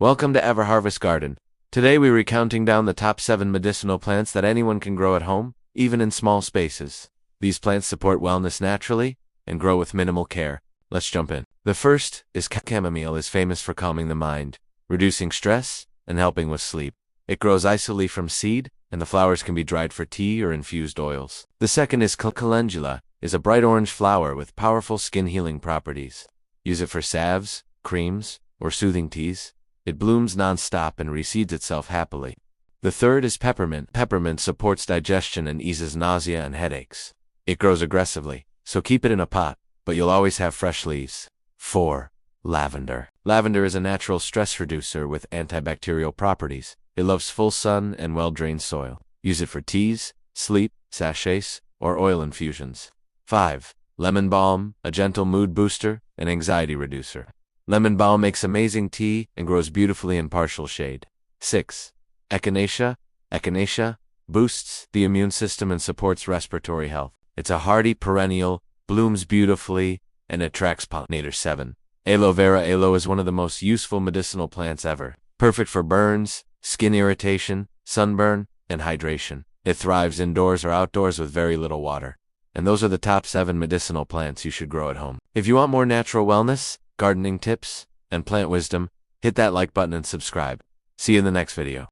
Welcome to Ever Harvest Garden. Today we're counting down the top 7 medicinal plants that anyone can grow at home, even in small spaces. These plants support wellness naturally and grow with minimal care. Let's jump in. The first is chamomile is famous for calming the mind, reducing stress, and helping with sleep. It grows isolate from seed, and the flowers can be dried for tea or infused oils. The second is calendula, is a bright orange flower with powerful skin healing properties. Use it for salves, creams, or soothing teas. It blooms non-stop and reseeds itself happily. The third is peppermint. Peppermint supports digestion and eases nausea and headaches. It grows aggressively, so keep it in a pot, but you'll always have fresh leaves. 4. Lavender. Lavender is a natural stress reducer with antibacterial properties. It loves full sun and well-drained soil. Use it for teas, sleep, sachets, or oil infusions. 5. Lemon balm, a gentle mood booster and anxiety reducer. Lemon balm makes amazing tea and grows beautifully in partial shade. 6. Echinacea. Echinacea boosts the immune system and supports respiratory health. It's a hardy perennial, blooms beautifully, and attracts pollinators. 7. Aloe vera. Aloe is one of the most useful medicinal plants ever. Perfect for burns, skin irritation, sunburn, and hydration. It thrives indoors or outdoors with very little water. And those are the top 7 medicinal plants you should grow at home. If you want more natural wellness, gardening tips, and plant wisdom, hit that like button and subscribe. See you in the next video.